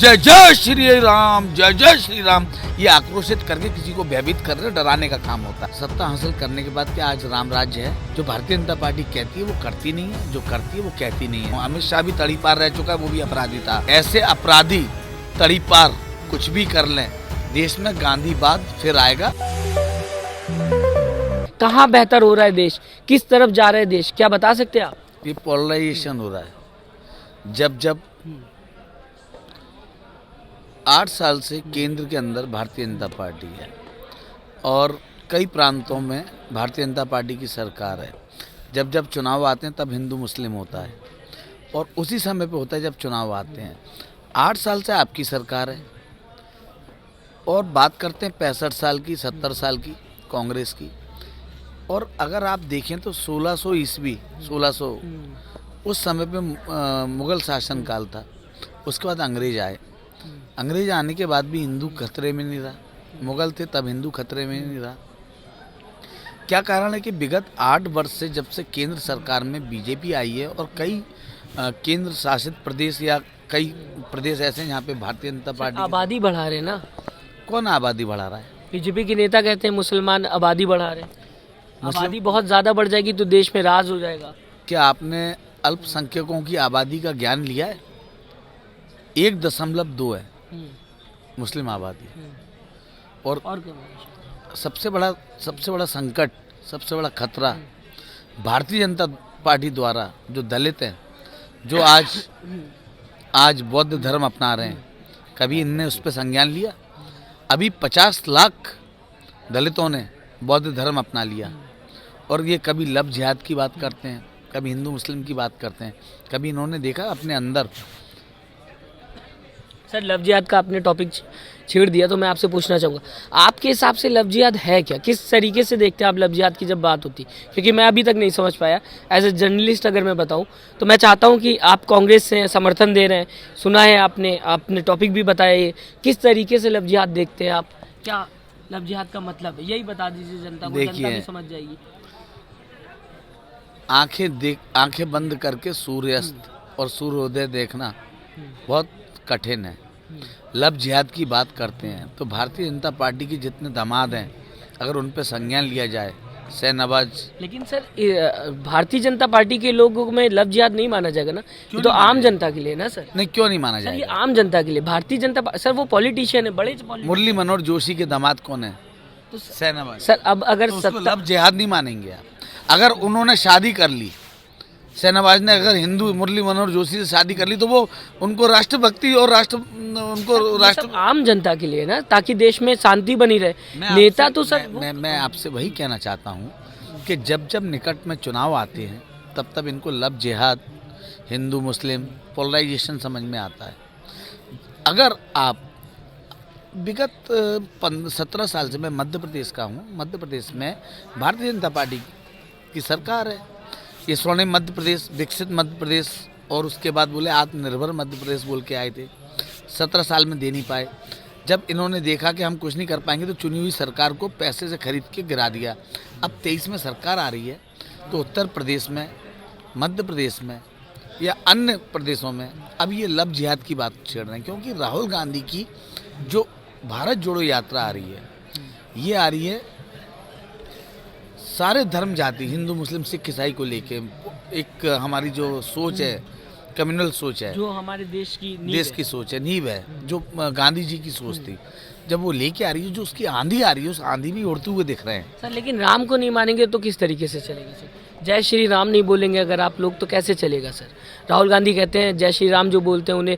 जय जय श्री राम ये आक्रोशित करके किसी को भयभीत करके डराने का काम होता है। सत्ता हासिल करने के बाद क्या आज राम राज्य है? जो भारतीय जनता पार्टी कहती है वो करती नहीं है, जो करती है वो कहती नहीं है। अमित शाह भी तड़ीपार रह चुका है, वो भी अपराधी था। ऐसे अपराधी तड़ीपार कुछ भी कर लें, देश में गांधीवाद फिर आएगा। कहाँ बेहतर हो रहा है देश, किस तरफ जा रहा है देश, क्या बता सकते हैं आप? ये पोलराइजेशन हो रहा है। जब 8 साल से केंद्र के अंदर भारतीय जनता पार्टी है और कई प्रांतों में भारतीय जनता पार्टी की सरकार है। जब चुनाव आते हैं तब हिंदू मुस्लिम होता है और उसी समय पे होता है जब चुनाव आते हैं। 8 साल से आपकी सरकार है और बात करते हैं 65 साल की, 70 साल की कांग्रेस की। और अगर आप देखें तो 1600 ईस्वी 1600 उस समय पे मुगल शासन काल था। उसके बाद अंग्रेज आए। अंग्रेज आने के बाद भी हिंदू खतरे में नहीं रहा। मुगल थे तब हिंदू खतरे में नहीं रहा। क्या कारण है कि विगत 8 वर्ष से जब से केंद्र सरकार में बीजेपी आई है और कई केंद्र शासित प्रदेश या कई प्रदेश ऐसे हैं जहाँ पे भारतीय जनता पार्टी आबादी बढ़ा रहे ना। कौन आबादी बढ़ा रहा है? बीजेपी के नेता कहते हैं मुसलमान आबादी बढ़ा रहे हैं। आबादी बहुत ज्यादा बढ़ जाएगी तो देश में राज हो जाएगा। क्या आपने अल्पसंख्यकों की आबादी का ज्ञान लिया है? 1.2 है मुस्लिम आबादी। और सबसे बड़ा संकट, सबसे बड़ा खतरा भारतीय जनता पार्टी द्वारा जो दलित हैं, जो आज बौद्ध धर्म अपना रहे हैं, कभी इनने उस पर संज्ञान लिया? अभी 50 लाख दलितों ने बौद्ध धर्म अपना लिया और ये कभी लव जिहाद की बात करते हैं, कभी हिंदू मुस्लिम की बात करते हैं। कभी इन्होंने देखा अपने अंदर? सर, लव जिहाद का आपने टॉपिक छेड़ दिया तो मैं आपसे पूछना चाहूँगा, आपके हिसाब से लव जिहाद है क्या? किस तरीके से देखते हैं आप लव जिहाद की जब बात होती? क्योंकि मैं अभी तक नहीं समझ पाया। एज ए जर्नलिस्ट अगर मैं बताऊँ तो मैं चाहता हूँ कि आप कांग्रेस से समर्थन दे रहे हैं, सुना है आपने टॉपिक भी बताया, ये किस तरीके से लव जिहाद देखते हैं आप? क्या लव जिहाद का मतलब है, यही बता दीजिए जनता को, जनता भी समझ जाएगी। आंखें बंद करके सूर्यास्त और सूर्योदय देखना बहुत कठिन है। लव जिहाद की बात करते हैं तो भारतीय जनता पार्टी के जितने दामाद हैं, अगर उन पर संज्ञान लिया जाए, शहनवाज। लेकिन सर, भारतीय जनता पार्टी के लोगों में लव जिहाद नहीं माना जाएगा ना? ये तो आम जनता के लिए ना सर। नहीं, क्यों नहीं माना जाएगा? ये आम जनता के लिए। भारतीय जनता सर वो पॉलिटिशियन है, बड़े मुरली मनोहर जोशी के दामाद कौन है? तो शहनवाज। सर अब अगर लव जिहाद नहीं मानेंगे आप? अगर उन्होंने शादी कर ली, शहनवाज ने अगर हिंदू मुरली मनोहर जोशी से शादी कर ली, तो वो उनको राष्ट्रभक्ति और राष्ट्र आम जनता के लिए ना, ताकि देश में शांति बनी रहे। नेता तो सर मैं आपसे वही कहना चाहता हूँ कि जब निकट में चुनाव आते हैं तब इनको लव जिहाद, हिंदू मुस्लिम पोलराइजेशन समझ में आता है। अगर आप विगत 17 साल से मैं मध्य प्रदेश का हूँ। मध्य प्रदेश में भारतीय जनता पार्टी की सरकार है। ये स्वर्णिम मध्य प्रदेश, विकसित मध्य प्रदेश और उसके बाद बोले आत्मनिर्भर मध्य प्रदेश बोल के आए थे। 17 साल में दे नहीं पाए। जब इन्होंने देखा कि हम कुछ नहीं कर पाएंगे तो चुनी हुई सरकार को पैसे से खरीद के गिरा दिया। अब 23 में सरकार आ रही है तो उत्तर प्रदेश में, मध्य प्रदेश में या अन्य प्रदेशों में अब ये लव जिहाद की बात छेड़ रहे हैं। क्योंकि राहुल गांधी की जो भारत जोड़ो यात्रा आ रही है, ये आ रही है सारे धर्म जाति, हिंदू मुस्लिम सिख ईसाई को लेके। एक हमारी जो सोच है, कम्युनल सोच है, जो हमारे देश की सोच है, नींव है, जो गांधी जी की सोच थी, जब वो लेके आ रही है, जो उसकी आंधी आ रही है, उस आंधी भी उड़ते हुए दिख रहे हैं। सर, लेकिन राम को नहीं मानेंगे तो किस तरीके से चलेगी सर? जय श्री राम नहीं बोलेंगे अगर आप लोग तो कैसे चलेगा सर? राहुल गांधी कहते हैं जय श्री राम जो बोलते हैं उन्हें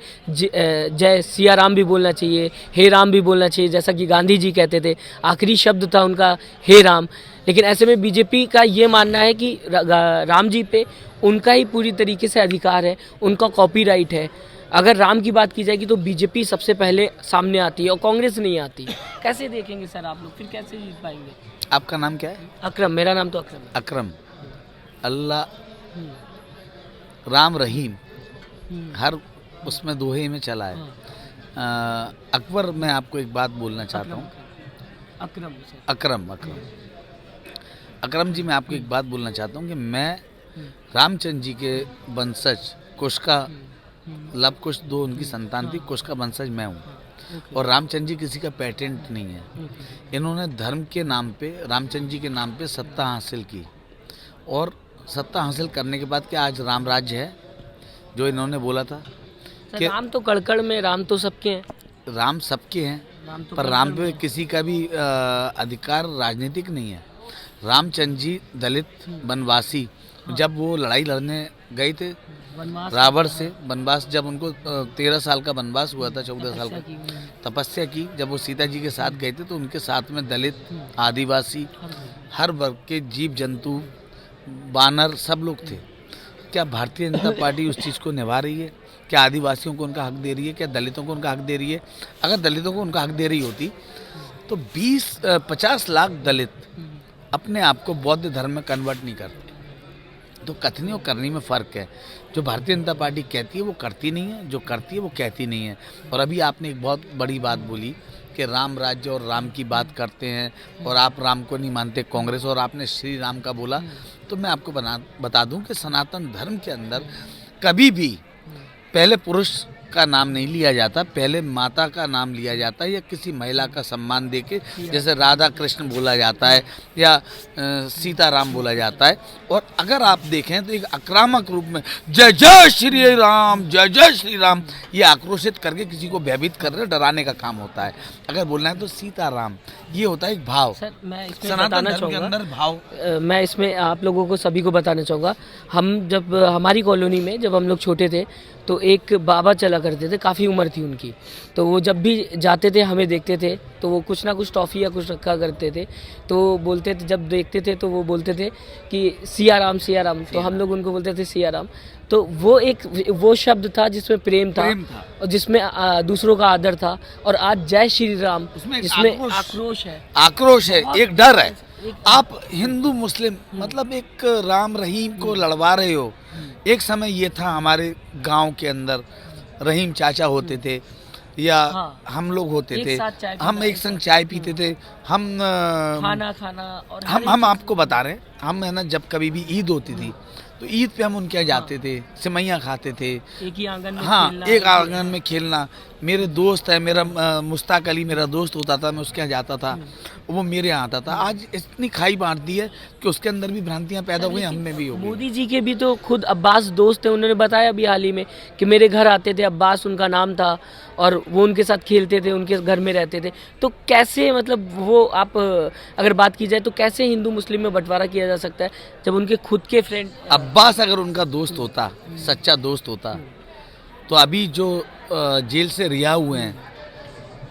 जय सिया राम भी बोलना चाहिए, हे राम भी बोलना चाहिए, जैसा कि गांधी जी कहते थे। आखिरी शब्द था उनका हे राम। लेकिन ऐसे में बीजेपी का ये मानना है कि राम जी पे उनका ही पूरी तरीके से अधिकार है, उनका कॉपीराइट है। अगर राम की बात की जाएगी तो बीजेपी सबसे पहले सामने आती है और कांग्रेस नहीं आती। कैसे देखेंगे सर आप लोग, फिर कैसे जीत पाएंगे? आपका नाम क्या है? अकरम। मेरा नाम तो अकरम है। अकरम। अल्लाह राम रहीम हर उसमें दोहे में चला है। अकबर, मैं आपको एक बात बोलना चाहता हूँ। अकरम जी, मैं आपको एक बात बोलना चाहता हूँ कि मैं रामचंद्र जी के वंशज कुश का लव कुश दो उनकी संतान थी, कुश का वंशज मैं हूँ। और रामचंद्र जी किसी का पेटेंट नहीं है। इन्होंने धर्म के नाम पे, रामचंद्र जी के नाम पे सत्ता हासिल की, और सत्ता हासिल करने के बाद क्या आज राम राज्य है जो इन्होंने बोला था सर, राम तो कड़कड़ में, राम तो सबके हैं, राम सबके हैं, राम तो पर राम पे किसी का भी अधिकार राजनीतिक नहीं है। रामचंद्र जी दलित वनवासी, जब वो लड़ाई लड़ने गए थे वनवास रावण से, वनवास जब उनको 13 साल का वनवास हुआ था, 14 साल का तपस्या की, जब वो सीता जी के साथ गए थे तो उनके साथ में दलित, आदिवासी, हर वर्ग के जीव जंतु, बानर सब लोग थे। क्या भारतीय जनता पार्टी उस चीज़ को निभा रही है? क्या आदिवासियों को उनका हक दे रही है? क्या दलितों को उनका हक दे रही है? अगर दलितों को उनका हक दे रही होती तो 50 लाख दलित अपने आप को बौद्ध धर्म में कन्वर्ट नहीं करते। तो कथनी और करनी में फ़र्क है। जो भारतीय जनता पार्टी कहती है वो करती नहीं है, जो करती है वो कहती नहीं है। और अभी आपने एक बहुत बड़ी बात बोली कि राम राज्य और राम की बात करते हैं और आप राम को नहीं मानते कांग्रेस, और आपने श्री राम का बोला, तो मैं आपको बता दूं कि सनातन धर्म के अंदर कभी भी पहले पुरुष का नाम नहीं लिया जाता, पहले माता का नाम लिया जाता है या किसी महिला का सम्मान देके, जैसे राधा कृष्ण बोला जाता है या सीताराम बोला जाता है। और अगर आप देखें तो एक आक्रामक रूप में जय जय श्री राम, जय जय श्री राम, ये आक्रोशित करके किसी को भयभीत कर रहे, डराने का काम होता है। अगर बोलना है तो सीताराम, ये होता है एक भाव। सर, मैं इसमें सनातन बताना धर्म के चाहूँगा, अंदर भाव। मैं इसमें आप लोगों को सभी को बताना चाहूँगा, हम जब हमारी कॉलोनी में जब हम लोग छोटे थे तो एक बाबा चला करते थे, काफ़ी उम्र थी उनकी, तो वो जब भी जाते थे हमें देखते थे तो वो कुछ ना कुछ टॉफ़ी या कुछ रखा करते थे, तो बोलते थे, जब देखते थे तो वो बोलते थे कि सिया राम, सिया राम, तो हम लोग उनको बोलते थे सिया राम। तो वो शब्द था जिसमें प्रेम था और जिसमें दूसरों का आदर था। और आज जय श्री राम जिसमें आक्रोश है, आक्रोश है, एक डर है। आप हिंदू मुस्लिम मतलब एक राम रहीम को लड़वा रहे हो। एक समय ये था हमारे गांव के अंदर, रहीम चाचा होते थे या हम लोग होते थे, हम एक संग चाय पीते थे, हम खाना और हम आपको बता रहे हैं, हम है ना, जब कभी भी ईद होती थी तो ईद पे हम उनके यहाँ जाते थे, सिमैया खाते थे, एक ही आंगन में हाँ, खेलना, एक आंगन में खेलना। मेरे दोस्त है, मेरा मुश्ताक अली मेरा दोस्त होता था, मैं उसके यहाँ जाता था, वो मेरे यहाँ आता था। आज इतनी खाई बांट दी है कि उसके अंदर भी भ्रांतियाँ पैदा हुई, हम में भी हो गई। मोदी जी के भी तो खुद अब्बास दोस्त है, उन्होंने बताया अभी हाल ही में कि मेरे घर आते थे, अब्बास उनका नाम था, और वो उनके साथ खेलते थे, उनके घर में रहते थे। तो कैसे, मतलब वो आप अगर बात की जाए तो कैसे हिंदू मुस्लिम में बंटवारा किया जा सकता है जब उनके खुद के फ्रेंड। अब्बास अगर उनका दोस्त होता, सच्चा दोस्त होता, तो अभी जो जेल से रिहा हुए हैं,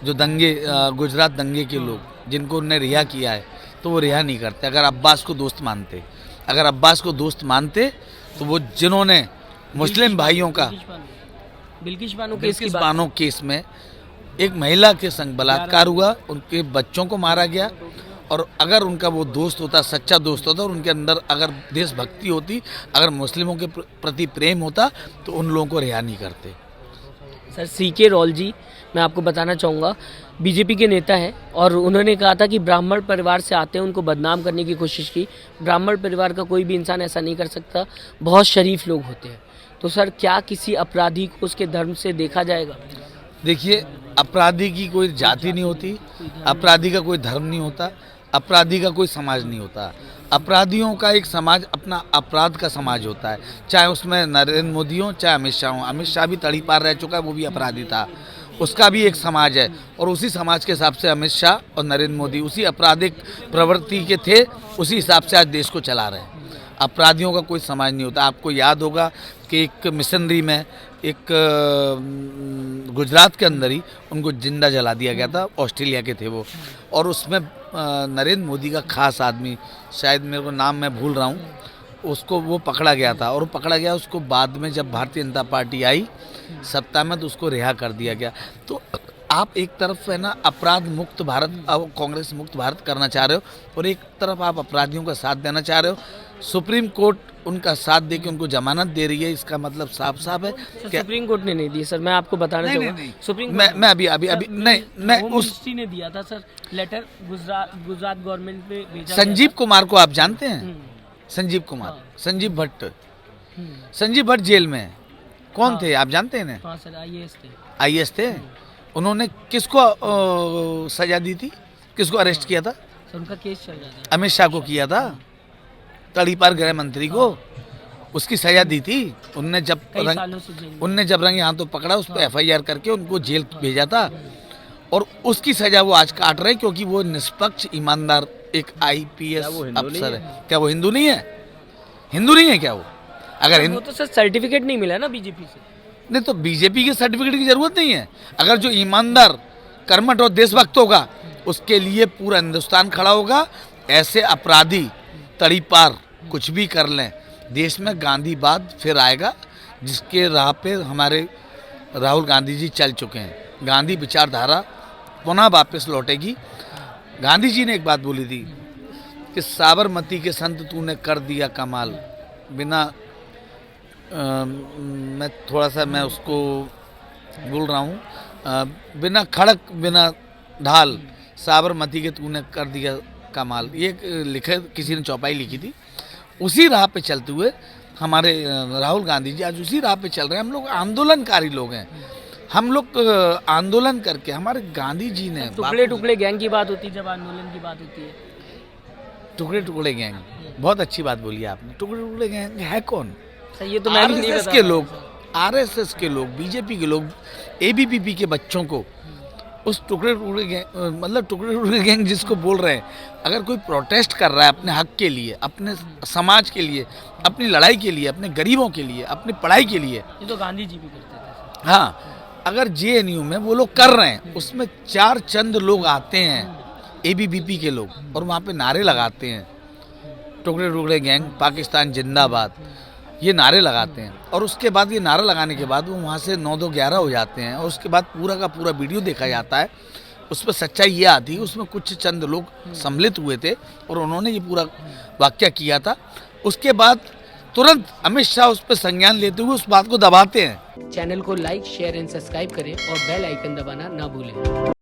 जो दंगे, गुजरात दंगे के लोग जिनको उन्होंने रिहा किया है, तो वो रिहा नहीं करते अगर अब्बास को दोस्त मानते। अगर अब्बास को दोस्त मानते तो वो जिन्होंने मुस्लिम भाइयों का बिल्किश बानो केस में एक महिला के संग बलात्कार हुआ, उनके बच्चों को मारा गया, और अगर उनका वो दोस्त होता, सच्चा दोस्त होता, और उनके अंदर अगर देशभक्ति होती, अगर मुस्लिमों के प्रति प्रेम होता, तो उन लोगों को रिहा नहीं करते। सर, सीके रॉल जी, मैं आपको बताना चाहूँगा, बीजेपी के नेता हैं, और उन्होंने कहा था कि ब्राह्मण परिवार से आते हैं, उनको बदनाम करने की कोशिश की। ब्राह्मण परिवार का कोई भी इंसान ऐसा नहीं कर सकता, बहुत शरीफ लोग होते हैं। तो सर, क्या किसी अपराधी को उसके धर्म से देखा जाएगा? देखिए, अपराधी की कोई जाति नहीं होती, अपराधी का कोई धर्म नहीं होता, अपराधी का कोई समाज नहीं होता। अपराधियों का एक समाज अपना अपराध का समाज होता है, चाहे उसमें नरेंद्र मोदी हो, चाहे अमित शाह हो। अमित शाह भी तड़ी पार रह चुका है, वो भी अपराधी था, उसका भी एक समाज है, और उसी समाज के हिसाब से अमित शाह और नरेंद्र मोदी उसी आपराधिक प्रवृत्ति के थे, उसी हिसाब से आज देश को चला रहे हैं। अपराधियों का कोई समाज नहीं होता। आपको याद होगा कि एक मिशनरी में एक गुजरात के अंदर ही उनको जिंदा जला दिया गया था, ऑस्ट्रेलिया के थे वो, और उसमें नरेंद्र मोदी का खास आदमी, शायद मेरे को नाम मैं भूल रहा हूँ, उसको वो पकड़ा गया था, और वो पकड़ा गया, उसको बाद में जब भारतीय जनता पार्टी आई सत्ता में तो उसको रिहा कर दिया गया। तो आप एक तरफ है ना अपराध मुक्त भारत, अब कांग्रेस मुक्त भारत करना चाह रहे हो, और एक तरफ आप अपराधियों का साथ देना चाह रहे हो। सुप्रीम कोर्ट उनका साथ दे के उनको जमानत दे रही है, इसका मतलब साफ साफ है कि सुप्रीम कोर्ट ने नहीं दी सर, मैं आपको बताना चाहूँगा। सुप्रीम मैं अभी नहीं, मैं उस ने दिया था सर लेटर, गुजरात गवर्नमेंट पे भेजा। संजीव कुमार को आप जानते हैं? संजीव कुमार, संजीव भट्ट जेल में है, कौन थे आप जानते हैं? हाँ सर, IAS थे। IAS थे। उन्होंने किसको सजा दी थी, किसको अरेस्ट किया था? सर उनका केस चल रहा था। अमित शाह को किया था, तड़ीपार गृह मंत्री को, उसकी सजा दी थी। उनने जब कई सालों से जेल में। उनने जब रंगे हाथों पकड़ा, उस पर FIR करके उनको जेल भेजा था, और उसकी सजा वो आज काट रहे हैं, क्योंकि वो निष्पक्ष ईमानदार एक IPS अफसर है। क्या वो हिंदू नहीं है? हिंदू नहीं है क्या वो? अगर वो तो सर सर्टिफिकेट नहीं मिला ना बीजेपी से। नहीं तो बीजेपी के सर्टिफिकेट की जरूरत नहीं है। अगर जो ईमानदार, कर्मठ और देशभक्त होगा, उसके लिए पूरा हिंदुस्तान खड़ा होगा। ऐसे अपराधी तड़ीपार कुछ भी कर लें, देश में गांधीवाद फिर आएगा, जिसके राह पे हमारे राहुल गांधी जी चल चुके हैं। गांधी विचारधारा पुनः वापस लौटेगी। गांधी जी ने एक बात बोली थी कि साबरमती के संत तूने कर दिया कमाल। बिना मैं उसको बोल रहा हूँ, बिना खड़क बिना ढाल साबरमती के तूने कर दिया कमाल। ये लिखे, किसी ने चौपाई लिखी थी। उसी राह पे चलते हुए हमारे राहुल गांधी जी आज उसी राह पे चल रहे हैं। हम लोग आंदोलनकारी लोग हैं। हम लोग आंदोलन करके, हमारे गांधी जी ने टुकड़े टुकड़े गैंग की बात होती है जब आंदोलन की बात होती है। टुकड़े टुकड़े गैंग, बहुत अच्छी बात बोली आपने। टुकड़े टुकड़े गैंग है कौन? सर ये तो मैं भी नहीं RSS बता के रहा लोग, हूँ। RSS के लोग, बीजेपी के लोग, ABVP के बच्चों को उस टुकड़े टुकड़े गैंग, मतलब टुकड़े टुकड़े गैंग जिसको बोल रहे हैं, अगर कोई प्रोटेस्ट कर रहा है अपने हक के लिए, अपने समाज के लिए, अपनी लड़ाई के लिए, अपने गरीबों के लिए, अपनी पढ़ाई के लिए, ये तो गांधी जी भी करते थे। हाँ, अगर JNU में वो लोग कर रहे हैं, उसमें 4 चंद लोग आते हैं ABVP के लोग, और वहाँ पे नारे लगाते हैं, टुकड़े टुकड़े गैंग, पाकिस्तान जिंदाबाद, ये नारे लगाते हैं। और उसके बाद, ये नारा लगाने के बाद वो वहाँ से 9-2-11 हो जाते हैं, और उसके बाद पूरा का पूरा वीडियो देखा जाता है। उस पर सच्चाई ये आती है, उसमें कुछ चंद लोग सम्मिलित हुए थे और उन्होंने ये पूरा वाकया किया था। उसके बाद तुरंत अमित शाह उस पर संज्ञान लेते हुए उस बात को दबाते हैं। चैनल को लाइक, शेयर एंड सब्सक्राइब करें और बेल आइकन दबाना ना भूलें।